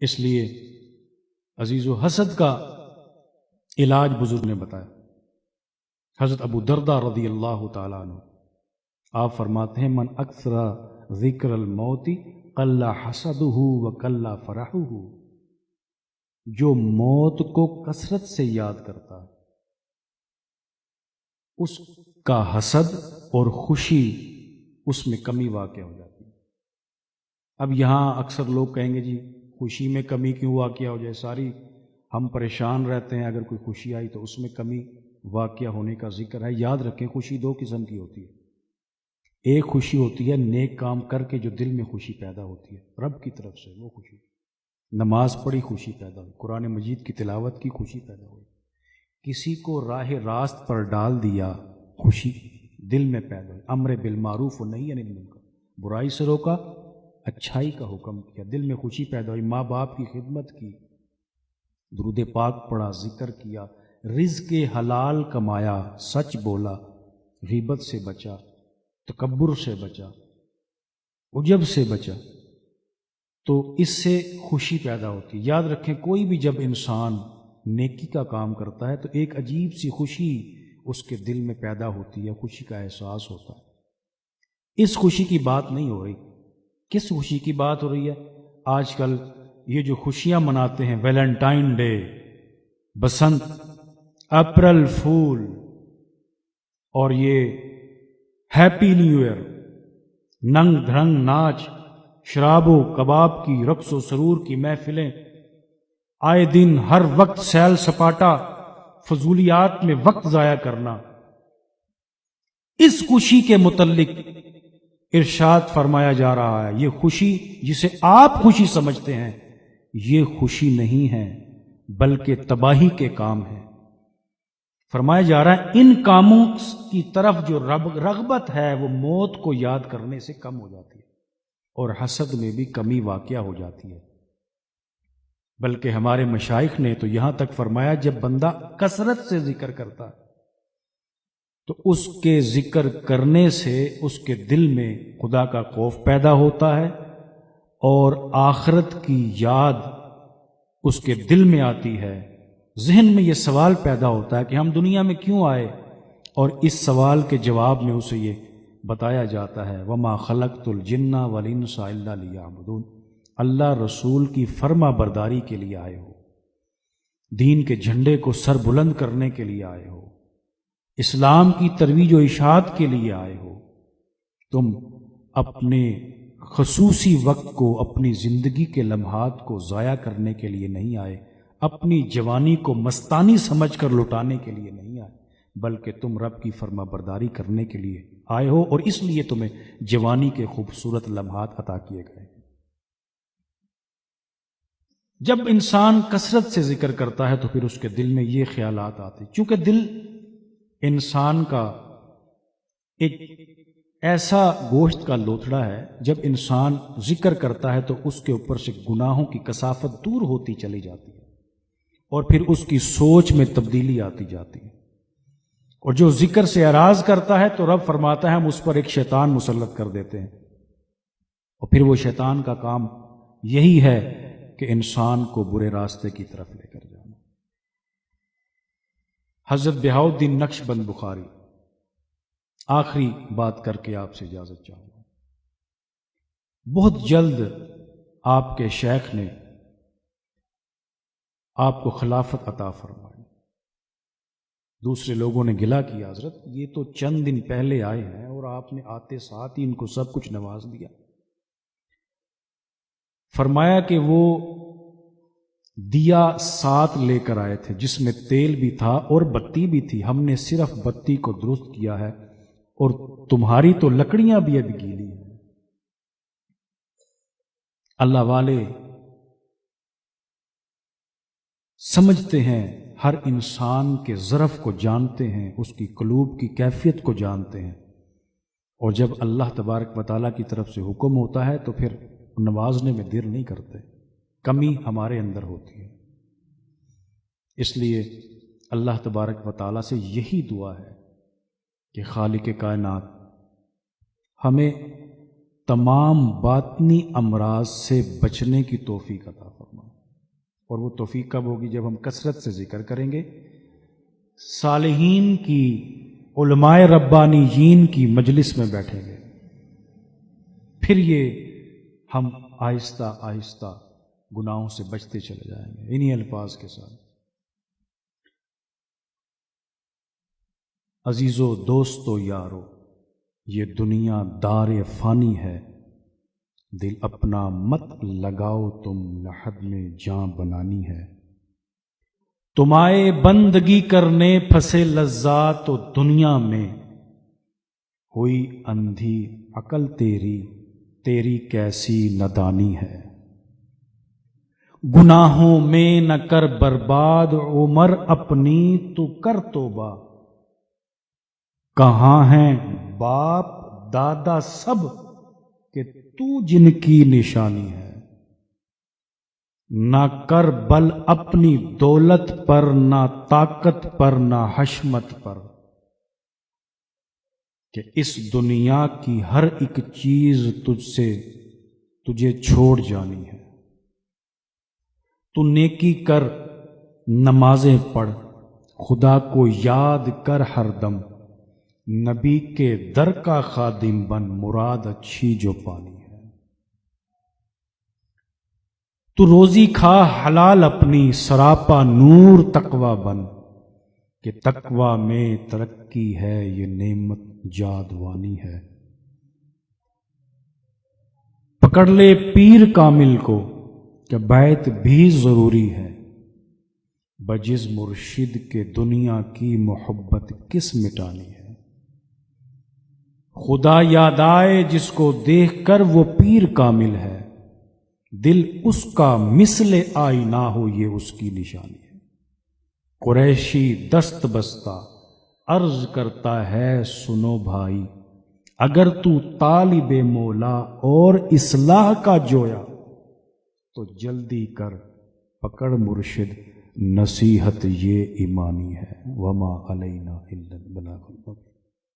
اس لیے عزیز و حسد کا علاج بزرگ نے بتایا۔ حضرت ابو درداء رضی اللہ تعالیٰ عنہ آپ فرماتے ہیں، من اکثر ذکر الموت قل حسدہ وقل فرحہ، جو موت کو کثرت سے یاد کرتا ہے اس کا حسد اور خوشی اس میں کمی واقع ہو جاتی ہے۔ اب یہاں اکثر لوگ کہیں گے جی خوشی میں کمی کیوں واقع ہو جائے، ساری ہم پریشان رہتے ہیں، اگر کوئی خوشی آئی تو اس میں کمی واقع ہونے کا ذکر ہے۔ یاد رکھیں خوشی دو قسم کی ہوتی ہے، ایک خوشی ہوتی ہے نیک کام کر کے جو دل میں خوشی پیدا ہوتی ہے رب کی طرف سے، وہ خوشی، نماز پڑھی خوشی پیدا ہوئی، قرآن مجید کی تلاوت کی خوشی پیدا ہوئی، کسی کو راہ راست پر ڈال دیا خوشی دل میں پیدا ہوئی، امر بالمعروف و نہی عن المنکر، برائی سے روکا اچھائی کا حکم کیا، دل میں خوشی پیدا ہوئی، ماں باپ کی خدمت کی، درود پاک پڑھا، ذکر کیا، رزق حلال کمایا، سچ بولا، غیبت سے بچا، تکبر سے بچا، عجب سے بچا، تو اس سے خوشی پیدا ہوتی ہے۔ یاد رکھیں کوئی بھی جب انسان نیکی کا کام کرتا ہے تو ایک عجیب سی خوشی اس کے دل میں پیدا ہوتی ہے، خوشی کا احساس ہوتا ہے۔ اس خوشی کی بات نہیں ہو رہی، کس خوشی کی بات ہو رہی ہے؟ آج کل یہ جو خوشیاں مناتے ہیں، Valentine Day, Basant, April fool, اور یہ ہیپی نیو ایئر، ننگ دھرنگ ناچ، شراب و کباب کی، رقص و سرور کی محفلیں، آئے دن ہر وقت سیل سپاٹا، فضولیات میں وقت ضائع کرنا، اس خوشی کے متعلق ارشاد فرمایا جا رہا ہے یہ خوشی جسے آپ خوشی سمجھتے ہیں یہ خوشی نہیں ہے بلکہ تباہی کے کام ہے۔ فرمایا جا رہا ہے ان کاموں کی طرف جو رغبت ہے وہ موت کو یاد کرنے سے کم ہو جاتی ہے اور حسد میں بھی کمی واقع ہو جاتی ہے۔ بلکہ ہمارے مشائخ نے تو یہاں تک فرمایا جب بندہ کثرت سے ذکر کرتا ہے تو اس کے ذکر کرنے سے اس کے دل میں خدا کا خوف پیدا ہوتا ہے اور آخرت کی یاد اس کے دل میں آتی ہے، ذہن میں یہ سوال پیدا ہوتا ہے کہ ہم دنیا میں کیوں آئے، اور اس سوال کے جواب میں اسے یہ بتایا جاتا ہے وَمَا خَلَقْتُ الْجِنَّ وَالْإِنسَ إِلَّا لِيَعْبُدُونَ، اللہ رسول کی فرما برداری کے لیے آئے ہو، دین کے جھنڈے کو سر بلند کرنے کے لیے آئے ہو، اسلام کی ترویج و اشاعت کے لیے آئے ہو، تم اپنے خصوصی وقت کو، اپنی زندگی کے لمحات کو ضائع کرنے کے لیے نہیں آئے، اپنی جوانی کو مستانی سمجھ کر لٹانے کے لیے نہیں آئے، بلکہ تم رب کی فرما برداری کرنے کے لیے آئے ہو، اور اس لیے تمہیں جوانی کے خوبصورت لمحات عطا کیے گئے۔ جب انسان کثرت سے ذکر کرتا ہے تو پھر اس کے دل میں یہ خیالات آتے، چونکہ دل انسان کا ایک ایسا گوشت کا لوتھڑا ہے، جب انسان ذکر کرتا ہے تو اس کے اوپر سے گناہوں کی کثافت دور ہوتی چلی جاتی ہے اور پھر اس کی سوچ میں تبدیلی آتی جاتی ہے، اور جو ذکر سے اعراض کرتا ہے تو رب فرماتا ہے ہم اس پر ایک شیطان مسلط کر دیتے ہیں، اور پھر وہ شیطان کا کام یہی ہے کہ انسان کو برے راستے کی طرف لے کر جانا۔ حضرت بہاؤالدین نقشبند بخاری، آخری بات کر کے آپ سے اجازت چاہوں گا، بہت جلد آپ کے شیخ نے آپ کو خلافت عطا فرمائی، دوسرے لوگوں نے گلہ کیا حضرت یہ تو چند دن پہلے آئے ہیں اور آپ نے آتے ساتھ ہی ان کو سب کچھ نواز دیا۔ فرمایا کہ وہ دیا ساتھ لے کر آئے تھے جس میں تیل بھی تھا اور بتی بھی تھی، ہم نے صرف بتی کو درست کیا ہے اور تمہاری تو لکڑیاں بھی ابھی گیلی ہیں۔ اللہ والے سمجھتے ہیں، ہر انسان کے ظرف کو جانتے ہیں، اس کی قلوب کی کیفیت کو جانتے ہیں، اور جب اللہ تبارک و تعالیٰ کی طرف سے حکم ہوتا ہے تو پھر نوازنے میں دیر نہیں کرتے، کمی ہمارے اندر ہوتی ہے۔ اس لیے اللہ تبارک و تعالیٰ سے یہی دعا ہے کہ خالق کائنات ہمیں تمام باطنی امراض سے بچنے کی توفیق عطا فرمائے۔ اور وہ توفیق کب ہوگی؟ جب ہم کثرت سے ذکر کریں گے، صالحین کی، علماء ربانیین کی مجلس میں بیٹھیں گے، پھر یہ ہم آہستہ آہستہ گناہوں سے بچتے چلے جائیں گے۔ انہی الفاظ کے ساتھ عزیزو، دوستو، یارو، یہ دنیا دار فانی ہے، دل اپنا مت لگاؤ تم، لحد میں جاں بنانی ہے۔ تمہارے بندگی کرنے پھنسے لذات و دنیا میں، ہوئی اندھی عقل تیری، تیری کیسی نادانی ہے۔ گناہوں میں نہ کر برباد عمر اپنی، تو کر توبہ، کہاں ہیں باپ دادا سب کہ تو جن کی نشانی ہے۔ نہ کر بل اپنی دولت پر، نہ طاقت پر، نہ حشمت پر، کہ اس دنیا کی ہر ایک چیز تجھے چھوڑ جانی ہے۔ تو نیکی کر، نمازیں پڑھ، خدا کو یاد کر ہر دم، نبی کے در کا خادم بن، مراد اچھی جو پانی ہے۔ تو روزی کھا حلال اپنی، سراپا نور تقوی بن، کہ تقوی میں ترقی ہے، یہ نعمت جادوانی ہے۔ پکڑ لے پیر کامل کو، کہ بیعت بھی ضروری ہے، بجز مرشد کے دنیا کی محبت کس مٹانی ہے۔ خدا یاد آئے جس کو دیکھ کر وہ پیر کامل ہے، دل اس کا مثل آئینہ ہو، یہ اس کی نشانی ہے۔ قریشی دست بستہ عرض کرتا ہے، سنو بھائی، اگر تو طالب مولا اور اصلاح کا جویا، تو جلدی کر پکڑ مرشد، نصیحت یہ ایمانی ہے۔ وما علینا الا البلاغ المبین۔